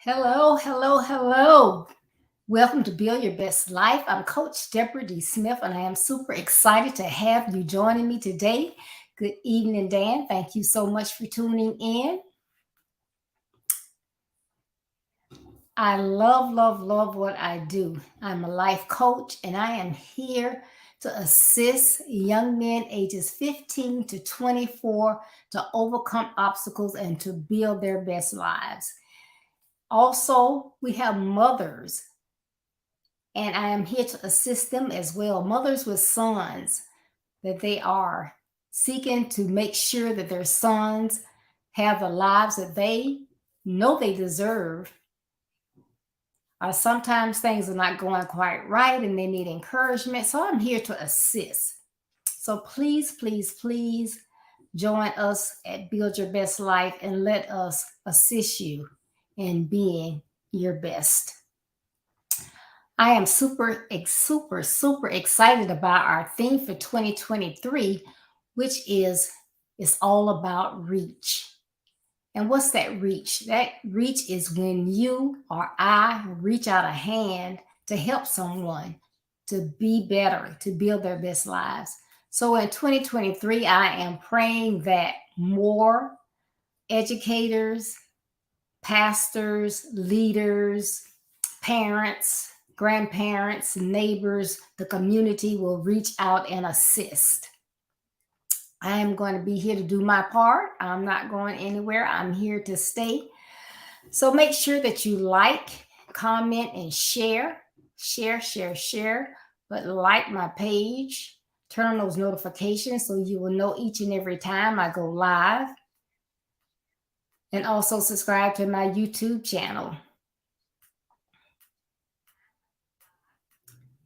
Hello, hello, hello. Welcome to Build Your Best Life. I'm Coach Deborah D. Smith, and I am super excited to have you joining me today. Good evening, Dan. Thank you so much for tuning in. I love, love, love what I do. I'm a life coach, and I am here to assist young men ages 15 to 24 to overcome obstacles and to build their best lives. Also, we have mothers, and I am here to assist them as well. Mothers with sons that they are seeking to make sure that their sons have the lives that they know they deserve. Sometimes things are not going quite right and they need encouragement. So I'm here to assist. So please, please, please join us at Build Your Best Life and let us assist you in being your best. I am super, super, super excited about our theme for 2023, which is it's all about reach. And what's that reach? That reach is when you or I reach out a hand to help someone to be better, to build their best lives. So in 2023, I am praying that more educators, pastors, leaders, parents, grandparents, neighbors, the community will reach out and assist. I am going to be here to do my part. I'm not going anywhere. I'm here to stay. So make sure that you like, comment, and share. Share, share, share. But like my page, turn on those notifications so you will know each and every time I go live. And also subscribe to my YouTube channel.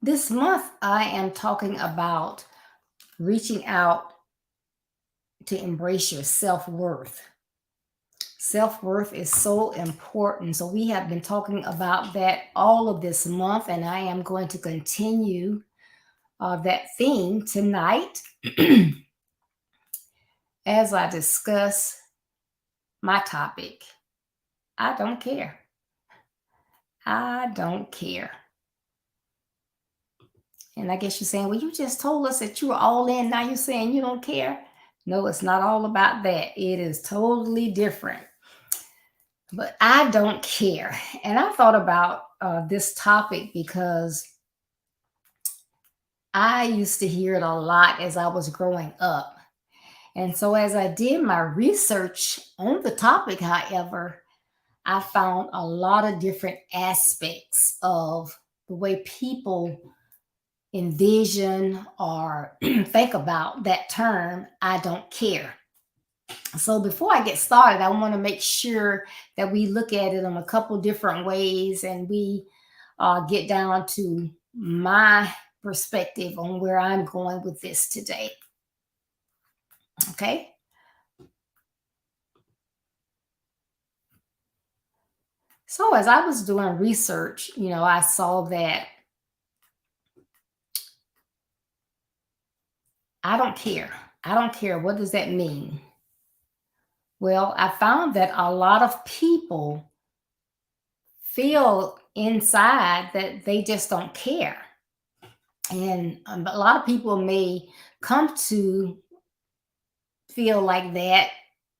This month, I am talking about reaching out to embrace your self-worth. Self-worth is so important. So we have been talking about that all of this month, and I am going to continue that theme tonight as I discuss my topic. I don't care. I don't care. And I guess you're saying, well, you just told us that you were all in. Now you're saying you don't care. No, it's not all about that. It is totally different. But I don't care. And I thought about this topic because I used to hear it a lot as I was growing up. And so as I did my research on the topic, however, I found a lot of different aspects of the way people envision or think about that term, I don't care. So before I get started, I want to make sure that we look at it in a couple different ways and we get down to my perspective on where I'm going with this today. Okay. So as I was doing research, I saw that I don't care. I don't care. What does that mean? Well, I found that a lot of people feel inside that they just don't care. And a lot of people may come to feel like that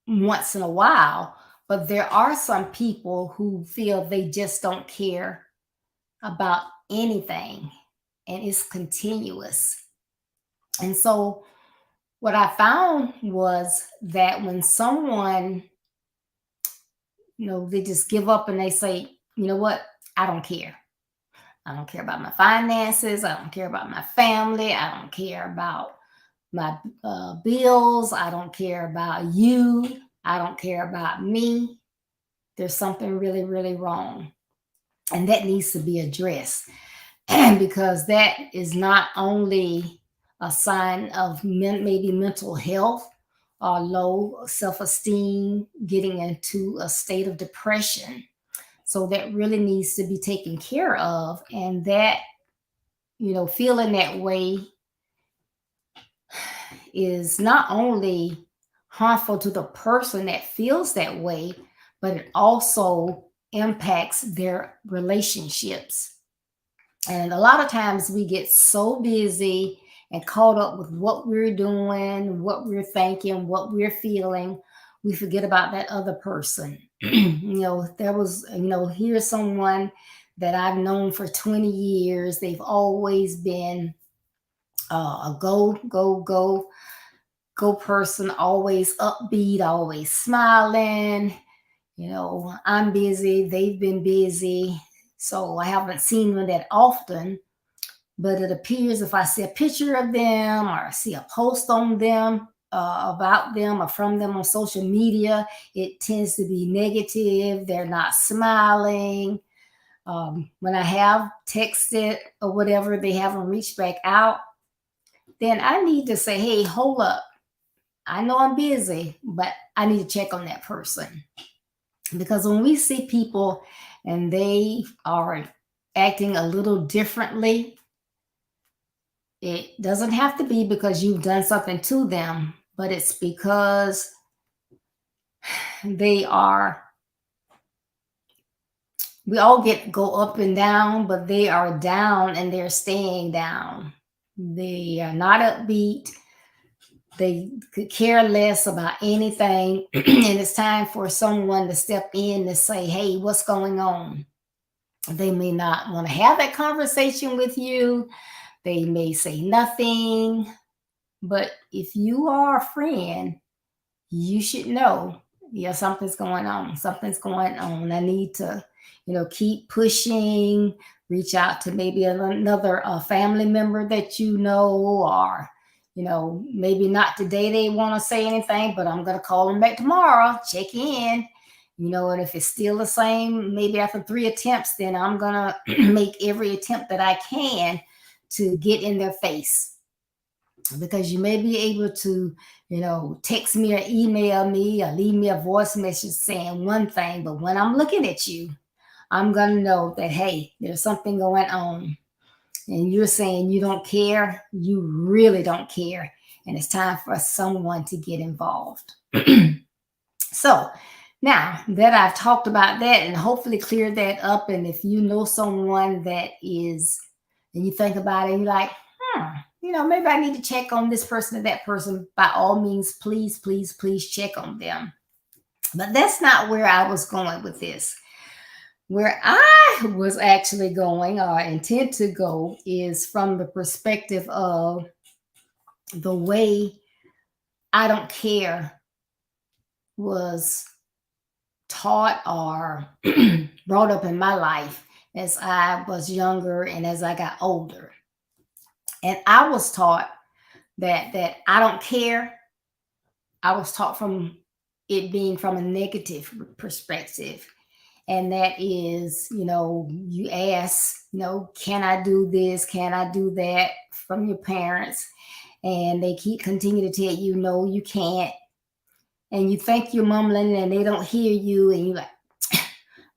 once in a while, but there are some people who feel they just don't care about anything and it's continuous. And so what I found was that when someone, they just give up and they say, you know what, I don't care. I don't care about my finances. I don't care about my family. I don't care about my bills. I don't care about you. I don't care about me. There's something really, really wrong. And that needs to be addressed. Because that is not only a sign of maybe mental health or low self-esteem, getting into a state of depression. So that really needs to be taken care of. And that, feeling that way is not only harmful to the person that feels that way, but it also impacts their relationships. And a lot of times we get so busy and caught up with what we're doing, what we're thinking, what we're feeling, we forget about that other person. There was, here's someone that I've known for 20 years. They've always been a go person, always upbeat, always smiling. I'm busy, they've been busy. So I haven't seen them that often, but it appears if I see a picture of them or I see a post on them, about them or from them on social media, it tends to be negative. They're not smiling. When I have texted or whatever, they haven't reached back out, then I need to say, hey, hold up. I know I'm busy, but I need to check on that person. Because when we see people and they are acting a little differently, it doesn't have to be because you've done something to them, but it's because they are, we all go up and down, but they are down and they're staying down. They are not upbeat. They could care less about anything. And it's time for someone to step in to say, hey, what's going on? They may not want to have that conversation with you. They may say nothing. But if you are a friend, you should know, yeah, something's going on. Something's going on. I need to, keep pushing, reach out to maybe another family member that or, maybe not today they want to say anything, but I'm going to call them back tomorrow, check in. And if it's still the same, maybe after 3 attempts, then I'm going to make every attempt that I can to get in their face. Because you may be able to, text me or email me or leave me a voice message saying one thing, but when I'm looking at you, I'm going to know that, hey, there's something going on. And you're saying you don't care. You really don't care. And it's time for someone to get involved. So now that I've talked about that and hopefully cleared that up, and if you know someone that is, and you think about it, and you're like, maybe I need to check on this person or that person, by all means, please, please, please check on them. But that's not where I was going with this. Where I was actually going, or intend to go, is from the perspective of the way I don't care was taught or brought up in my life as I was younger and as I got older. And I was taught that I don't care. I was taught from it being from a negative perspective. And that is, you ask, can I do this? Can I do that, from your parents? And they continue to tell you, no, you can't. And you think you're mumbling and they don't hear you. And you're like,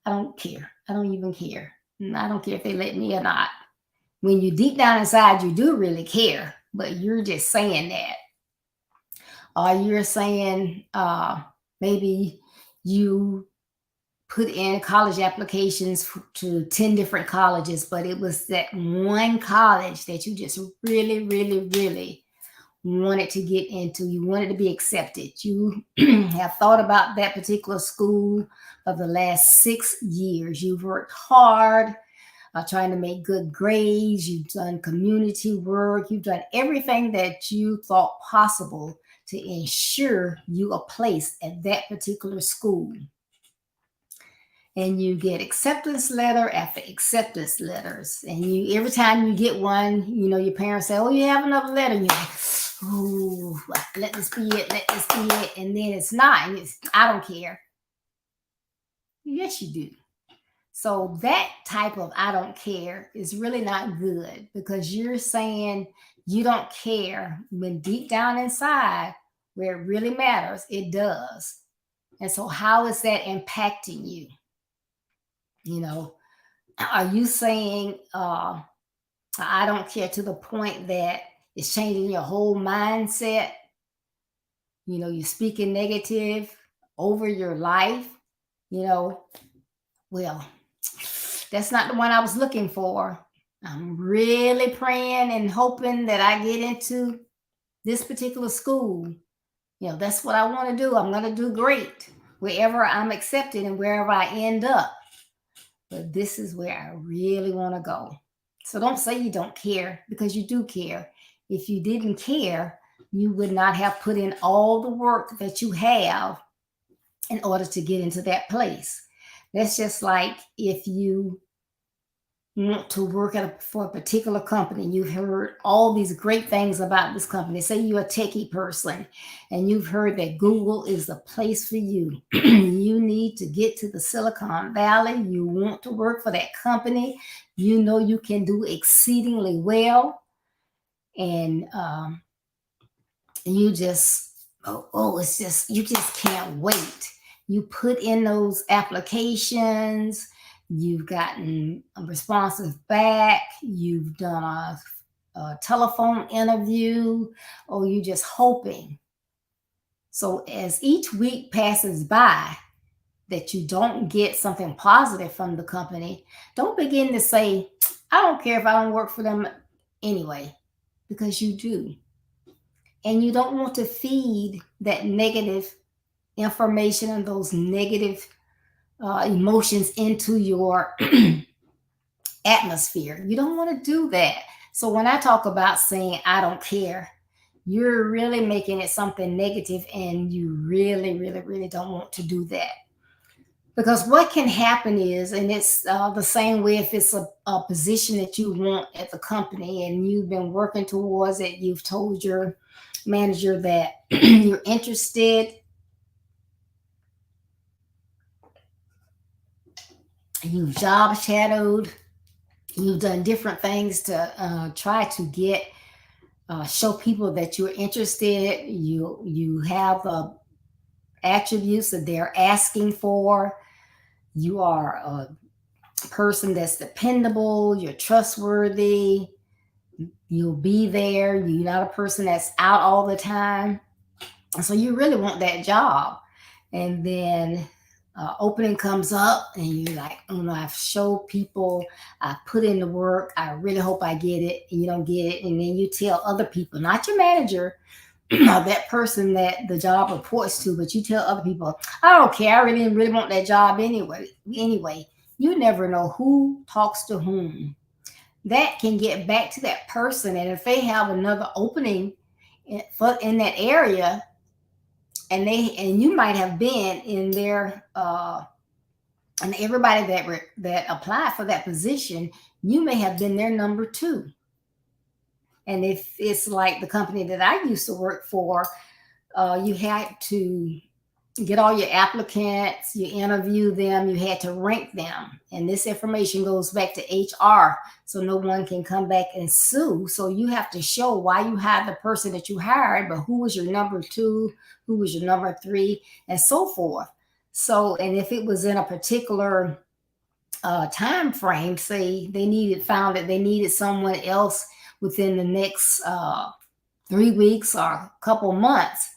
I don't care. I don't even care. I don't care if they let me or not. When you deep down inside, you do really care, but you're just saying that. Or you're saying, maybe you put in college applications to 10 different colleges, but it was that one college that you just really, really, really wanted to get into. You wanted to be accepted. You have thought about that particular school for the last 6 years. You've worked hard, trying to make good grades. You've done community work. You've done everything that you thought possible to ensure you are placed at that particular school. And you get acceptance letter after acceptance letters. And every time you get one, your parents say, oh, you have another letter. And you're like, oh, let this be it, let this be it. And then it's not. And I don't care. Yes, you do. So that type of I don't care is really not good, because you're saying you don't care when deep down inside, where it really matters, it does. And so how is that impacting you? Are you saying I don't care to the point that it's changing your whole mindset? You're speaking negative over your life. Well, that's not the one I was looking for. I'm really praying and hoping that I get into this particular school. That's what I want to do. I'm going to do great wherever I'm accepted and wherever I end up. But this is where I really want to go. So don't say you don't care, because you do care. If you didn't care, you would not have put in all the work that you have in order to get into that place. That's just like if you want to work for a particular company. You've heard all these great things about this company. Say you're a techie person and you've heard that Google is the place for you. You need to get to the Silicon Valley. You want to work for that company. You know you can do exceedingly well. And you just, it's just, you just can't wait. You put in those applications. You've gotten responses back. You've done a telephone interview, or you just hoping. So as each week passes by that you don't get something positive from the company, don't begin to say, I don't care if I don't work for them anyway, because you do. And you don't want to feed that negative information and those negative emotions into your atmosphere. You don't want to do that. So when I talk about saying I don't care, you're really making it something negative, and you really, really, really don't want to do that. Because what can happen is, and it's the same way if it's a position that you want at the company and you've been working towards it, you've told your manager that you're interested, you've job shadowed, you've done different things to try to get show people that you're interested. You have attributes that they're asking for. You are a person that's dependable. You're trustworthy. You'll be there. You're not a person that's out all the time. So you really want that job. And then opening comes up and you're like, I've showed people, I put in the work, I really hope I get it, and you don't get it. And then you tell other people, not your manager, that person that the job reports to, but you tell other people, I don't care, I really want that job anyway. You never know who talks to whom. That can get back to that person, and if they have another opening in that area, and you might have been in there, and everybody that applied for that position, you may have been their number two. And if it's like the company that I used to work for, you had to get all your applicants, you interview them, you had to rank them. And this information goes back to HR, so no one can come back and sue. So you have to show why you hired the person that you hired, but who was your number two, who was your number three, and so forth. So, and if it was in a particular time frame, say found that they needed someone else within the next 3 weeks or a couple months,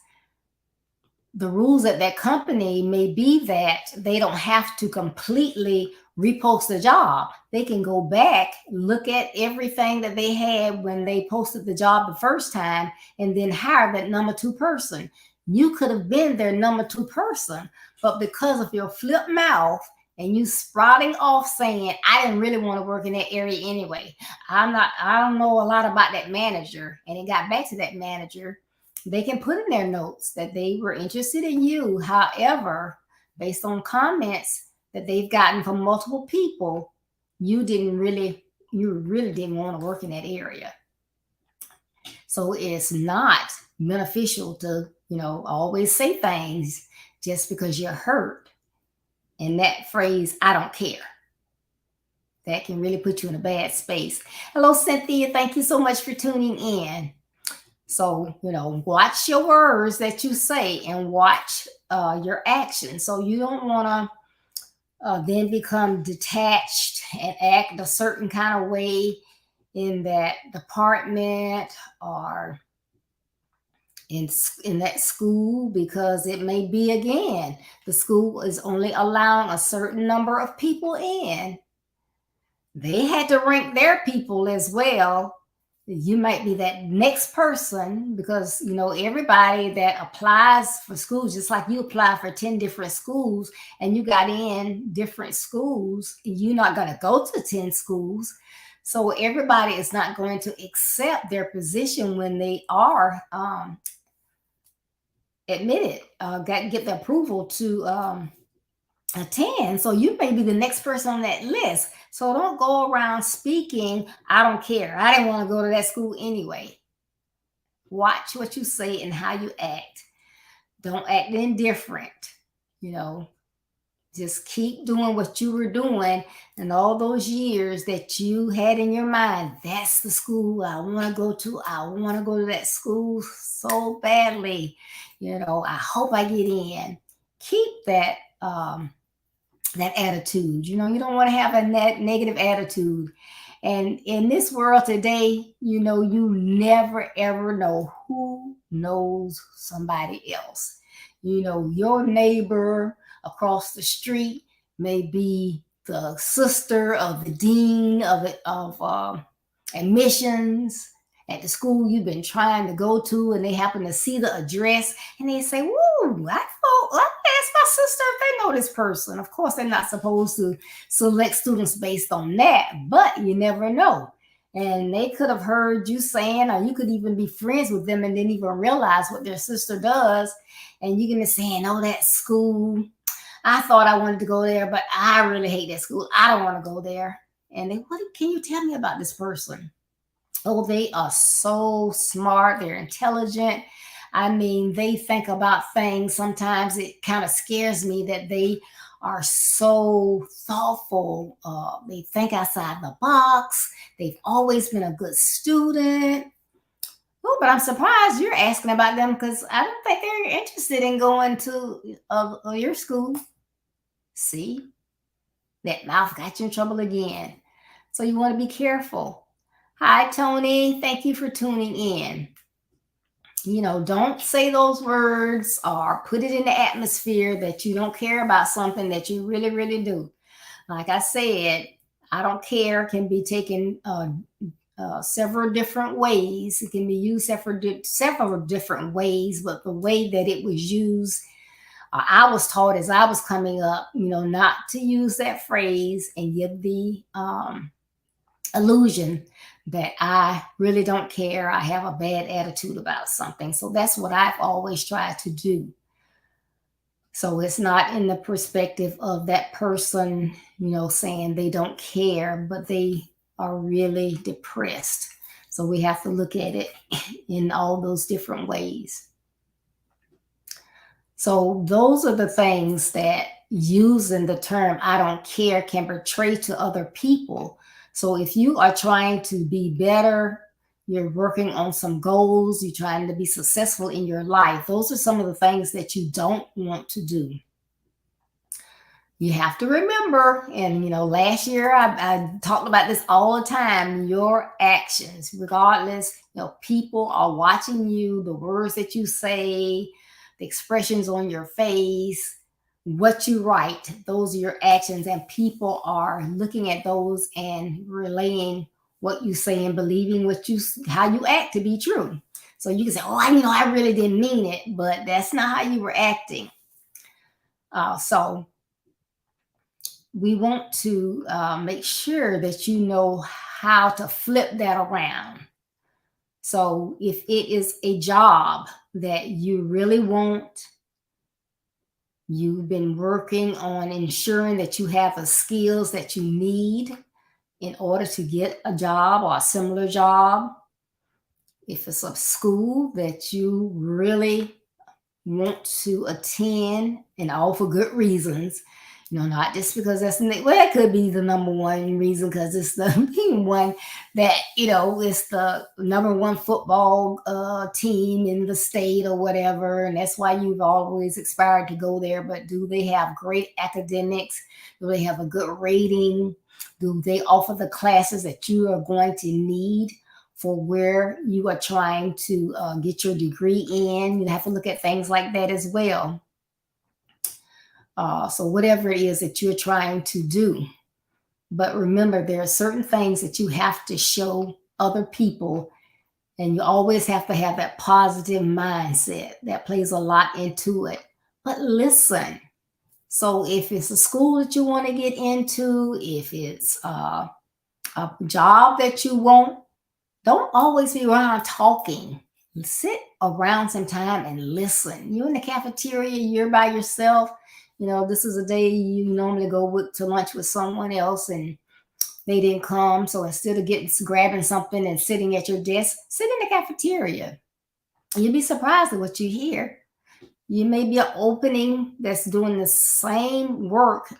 the rules at that company may be that they don't have to completely repost the job. They can go back, look at everything that they had when they posted the job the first time, and then hire that number two person. You could have been their number two person, but because of your flip mouth and you sprouting off saying, I didn't really want to work in that area anyway, I don't know a lot about that manager, and it got back to that manager, they can put in their notes that they were interested in you. However, based on comments that they've gotten from multiple people, you really didn't want to work in that area. So it's not beneficial to, always say things just because you're hurt. And that phrase, I don't care, that can really put you in a bad space. Hello, Cynthia. Thank you so much for tuning in. So, watch your words that you say and watch your actions. So you don't want to then become detached and act a certain kind of way in that department, or in that school, because it may be, again, the school is only allowing a certain number of people in. They had to rank their people as well. You might be that next person, because everybody that applies for schools, just like you apply for 10 different schools and you got in different schools, you're not going to go to 10 schools. So everybody is not going to accept their position when they are admitted, get the approval to attend. So you may be the next person on that list. So don't go around speaking, I don't care, I didn't want to go to that school anyway. Watch what you say and how you act. Don't act indifferent. You know, just keep doing what you were doing, and all those years that you had in your mind, that's the school I want to go to. I want to go to that school so badly. I hope I get in. Keep that attitude. You don't want to have a negative attitude. And in this world today, you never ever know who knows somebody else. Your neighbor across the street may be the sister of the dean of admissions at the school you've been trying to go to, and they happen to see the address and they say, "Woo, I ask my sister if they know this person." Of course, they're not supposed to select students based on that, but you never know. And they could have heard you saying, or you could even be friends with them and didn't even realize what their sister does. And you're going to be saying, "Oh, that school, I thought I wanted to go there, but I really hate that school. I don't want to go there." And they, "What can you tell me about this person?" Oh, they are so smart. They're intelligent. I mean, they think about things. Sometimes it kind of scares me that they are so thoughtful. They think outside the box. They've always been a good student. Oh, but I'm surprised you're asking about them, because I don't think they're interested in going to your school. See, that mouth got you in trouble again. So you want to be careful. Hi, Tony. Thank you for tuning in. Don't say those words or put it in the atmosphere that you don't care about something that you really, really do. Like I said, I don't care can be taken several different ways. It can be used several different ways, but the way that it was used, I was taught as I was coming up, not to use that phrase and give the illusion that I really don't care. I have a bad attitude about something. So that's what I've always tried to do. So it's not in the perspective of that person, saying they don't care, but they are really depressed. So we have to look at it in all those different ways. So those are the things that using the term "I don't care" can portray to other people. So if you are trying to be better, you're working on some goals, you're trying to be successful in your life, those are some of the things that you don't want to do. You have to remember, and last year I talked about this all the time, your actions, regardless, people are watching you, the words that you say, the expressions on your face, what you write, those are your actions, and people are looking at those and relaying what you say and believing how you act to be true. So you can say, "Oh, I really didn't mean it," but that's not how you were acting. So we want to make sure that you know how to flip that around. So if it is a job that you really want, you've been working on ensuring that you have the skills that you need in order to get a job or a similar job. If it's a school that you really want to attend, and all for good reasons, not just because it could be the number one reason because it's the one that, it's the number one football team in the state or whatever. And that's why you've always aspired to go there. But do they have great academics? Do they have a good rating? Do they offer the classes that you are going to need for where you are trying to get your degree in. You have to look at things like that as well. So whatever it is that you're trying to do. But remember, there are certain things that you have to show other people, and you always have to have that positive mindset. That plays a lot into it. But listen, so if it's a school that you want to get into, if it's a job that you want, don't always be around talking. Sit around some time and listen. You're in the cafeteria, you're by yourself. This is a day you normally go to lunch with someone else and they didn't come. So instead of grabbing something and sitting at your desk, sit in the cafeteria. You'll be surprised at what you hear. You may be an opening that's doing the same work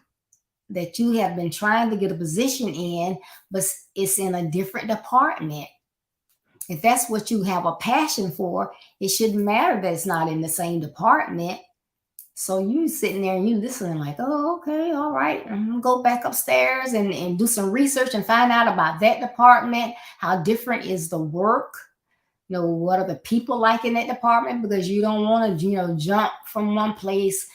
that you have been trying to get a position in, but it's in a different department. If that's what you have a passion for, it shouldn't matter that it's not in the same department. So you sitting there and you listening like, oh, okay, all right. I'm gonna go back upstairs and do some research and find out about that department. How different is the work? What are the people like in that department? Because you don't want to, jump from one place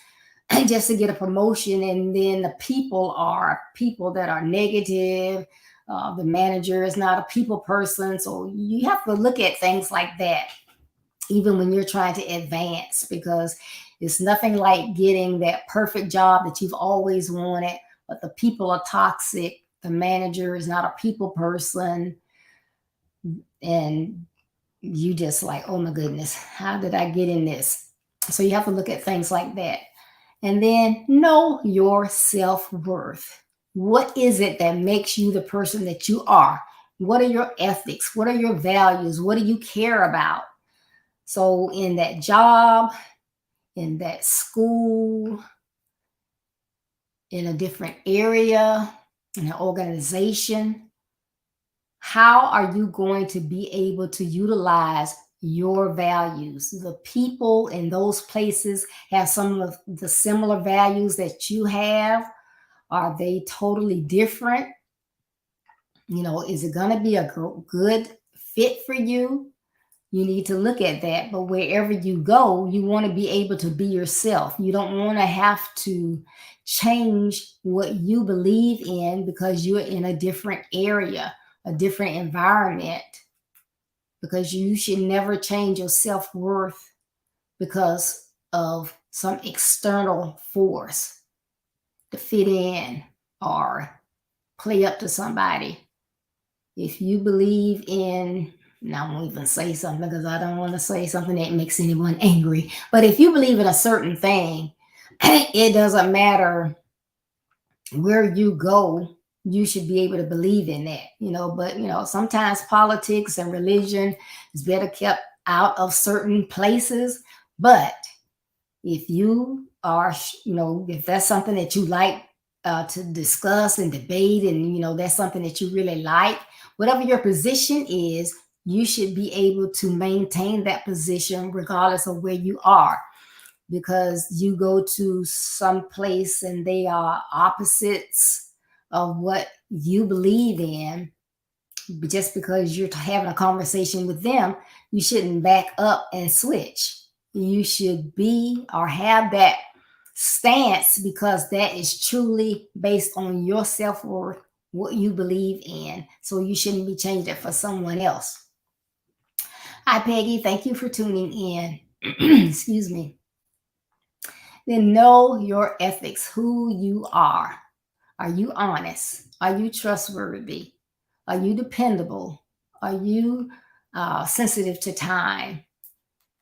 just to get a promotion, and then the people are people that are negative. The manager is not a people person. So you have to look at things like that, even when you're trying to advance, because it's nothing like getting that perfect job that you've always wanted, but the people are toxic. The manager is not a people person. And you just like, oh my goodness, how did I get in this? So you have to look at things like that. And then know your self-worth. What is it that makes you the person that you are? What are your ethics? What are your values? What do you care about? So in that job, in that school, in a different area, in an organization, how are you going to be able to utilize your values? The people in those places have some of the similar values that you have. Are they totally different? Is it going to be a good fit for you? You need to look at that. But wherever you go, you want to be able to be yourself. You don't want to have to change what you believe in because you're in a different area, a different environment, because you should never change your self-worth because of some external force to fit in or play up to somebody. If you believe in, now I won't even say something because I don't want to say something that makes anyone angry, but if you believe in a certain thing, it doesn't matter where you go, you should be able to believe in that, but sometimes politics and religion is better kept out of certain places. But if you are, if that's something that you like to discuss and debate, and that's something that you really like, whatever your position is, you should be able to maintain that position regardless of where you are. Because you go to some place and they are opposites of what you believe in, just because you're having a conversation with them, you shouldn't back up and switch. You should be or have that stance because that is truly based on your self-worth, what you believe in. So you shouldn't be changing it for someone else. Hi, Peggy. Thank you for tuning in. Excuse me. Then know your ethics, who you are. Are you honest? Are you trustworthy? Are you dependable? Are you sensitive to time?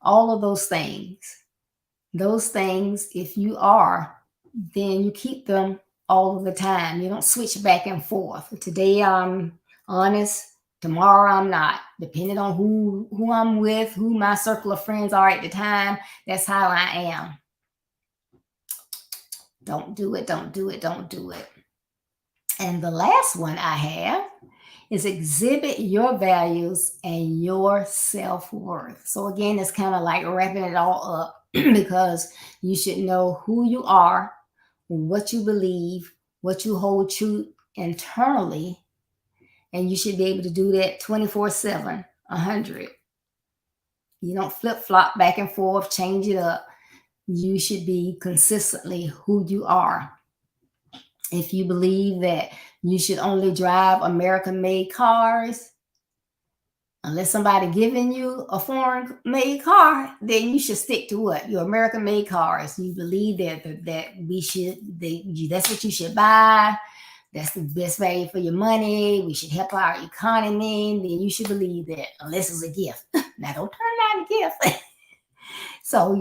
All of those things. Those things, if you are, then you keep them all of the time. You don't switch back and forth. Today I'm honest, tomorrow I'm not. Depending on who I'm with, who my circle of friends are at the time, that's how I am. Don't do it, don't do it, don't do it. And the last one I have is exhibit your values and your self-worth. So again, it's kind of like wrapping it all up because you should know who you are, what you believe, what you hold true internally, And you should be able to do that 24/7, 100. You don't flip flop back and forth, change it up. You should be consistently who you are. If you believe that you should only drive American made cars, unless somebody giving you a foreign made car, then you should stick to what? Your American made cars. You believe that we should, that's what you should buy. That's the best value for your money. We should help our economy. Then you should believe that, unless it's a gift. Now, don't turn down a gift. So,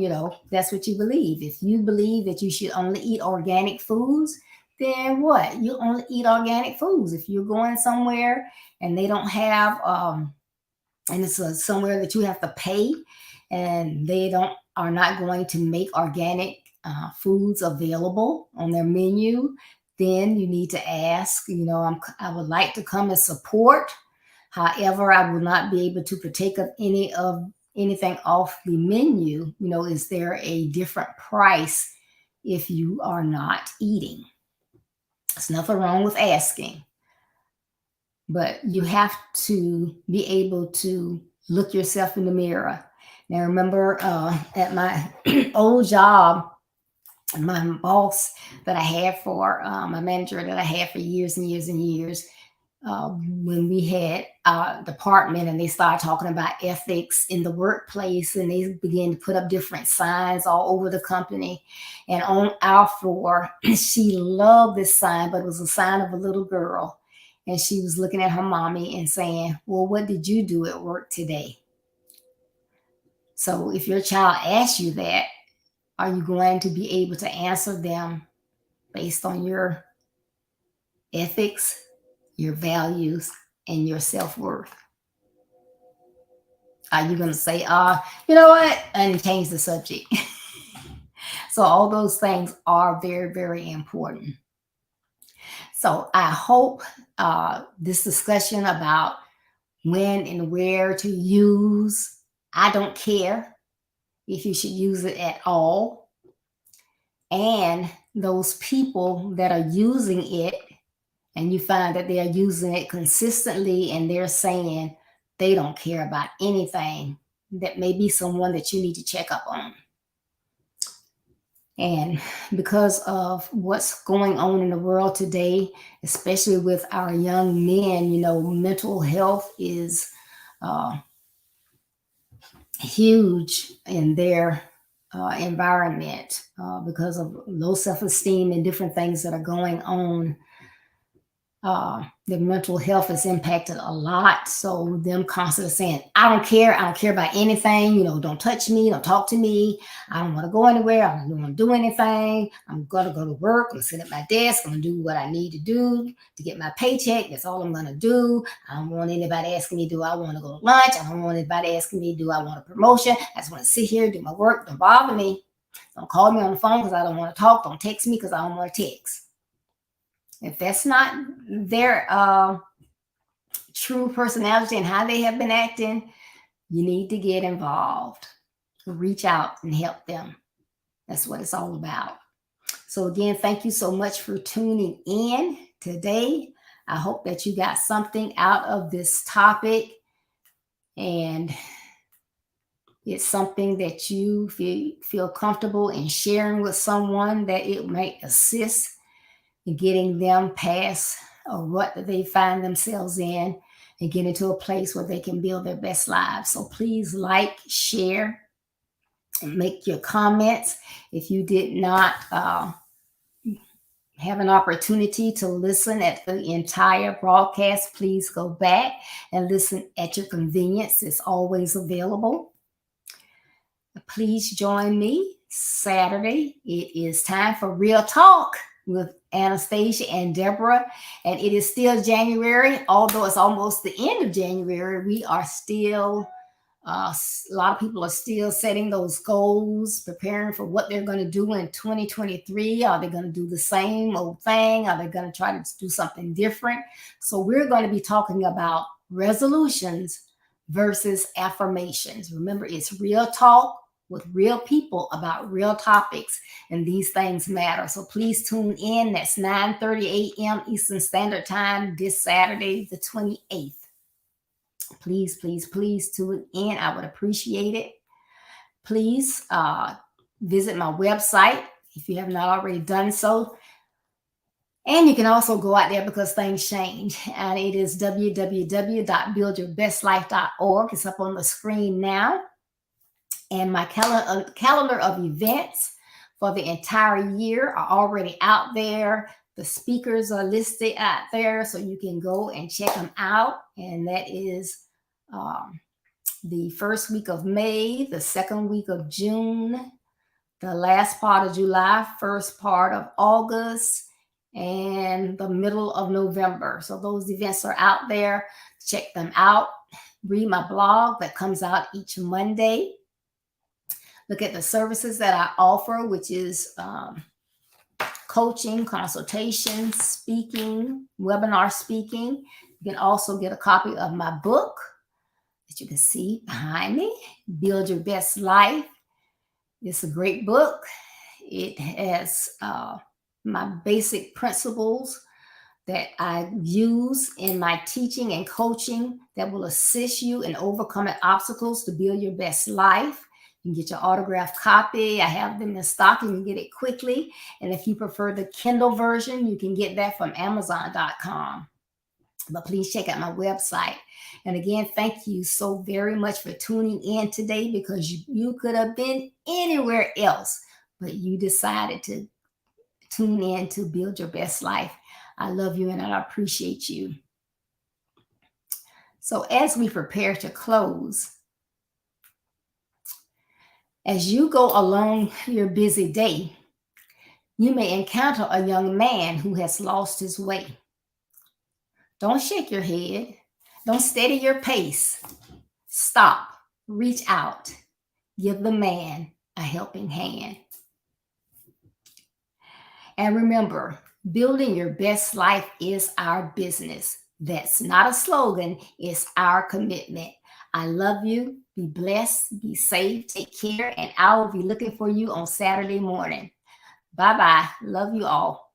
that's what you believe. If you believe that you should only eat organic foods, then what? You only eat organic foods. If you're going somewhere and they don't have, and it's somewhere that you have to pay, and they are not going to make organic foods available on their menu, then you need to ask. I would like to come and support. However, I will not be able to partake of anything off the menu. Is there a different price if you are not eating? There's nothing wrong with asking, but you have to be able to look yourself in the mirror. Now, remember, at my old job, my boss that I had my manager that I had for years and years and years, when we had a department and they started talking about ethics in the workplace, and they began to put up different signs all over the company. And on our floor, she loved this sign, but it was a sign of a little girl. And she was looking at her mommy and saying, well, what did you do at work today? So if your child asks you that, are you going to be able to answer them based on your ethics, your values, and your self-worth? Are you going to say, you know what, and change the subject? So all those things are very, very important. So I hope this discussion about when and where to use, I don't care if you should use it at all. And those people that are using it, and you find that they are using it consistently and they're saying they don't care about anything, that may be someone that you need to check up on. And because of what's going on in the world today, especially with our young men, mental health is huge in their environment because of low self-esteem and different things that are going on. Their mental health is impacted a lot. So them constantly saying, I don't care about anything, don't touch me, don't talk to me, I don't want to go anywhere, I don't want to do anything, I'm going to go to work, I'm going to sit at my desk, I'm going to do what I need to do to get my paycheck, that's all I'm going to do. I don't want anybody asking me, do I want to go to lunch? I don't want anybody asking me, do I want a promotion? I just want to sit here, do my work, don't bother me, don't call me on the phone because I don't want to talk, don't text me because I don't want to text. If that's not their true personality and how they have been acting, you need to get involved. Reach out and help them. That's what it's all about. So again, thank you so much for tuning in today. I hope that you got something out of this topic, and it's something that you feel comfortable in sharing with someone, that it might assist in getting them past what they find themselves in and get into a place where they can build their best lives. So please like, share, and make your comments. If you did not have an opportunity to listen at the entire broadcast, please go back and listen at your convenience. It's always available. Please join me Saturday. It is time for Real Talk with Anastasia and Deborah, and it is still January. Although it's almost the end of January, we are still a lot of people are still setting those goals, preparing for what they're going to do in 2023. Are they going to do the same old thing? Are they going to try to do something different? So we're going to be talking about resolutions versus affirmations. Remember, it's Real Talk with real people about real topics, and these things matter. So please tune in. That's 9:30 a.m. Eastern Standard Time this Saturday, the 28th. Please, please, please tune in. I would appreciate it. Please visit my website if you have not already done so. And you can also go out there because things change. And it is www.buildyourbestlife.org. It's up on the screen now. And my calendar of events for the entire year are already out there. The speakers are listed out there, so you can go and check them out. And that is the first week of May, the second week of June, the last part of July, first part of August, and the middle of November. So those events are out there. Check them out. Read my blog that comes out each Monday. Look at the services that I offer, which is coaching, consultation, speaking, webinar speaking. You can also get a copy of my book that you can see behind me, Build Your Best Life. It's a great book. It has my basic principles that I use in my teaching and coaching that will assist you in overcoming obstacles to build your best life. You can get your autographed copy. I have them in stock. You can get it quickly. And if you prefer the Kindle version, you can get that from Amazon.com. But please check out my website. And again, thank you so very much for tuning in today, because you could have been anywhere else, but you decided to tune in to Build Your Best Life. I love you and I appreciate you. So as we prepare to close, as you go along your busy day, you may encounter a young man who has lost his way. Don't shake your head. Don't steady your pace. Stop. Reach out. Give the man a helping hand. And remember, building your best life is our business. That's not a slogan. It's our commitment. I love you. Be blessed. Be safe. Take care. And I will be looking for you on Saturday morning. Bye-bye. Love you all.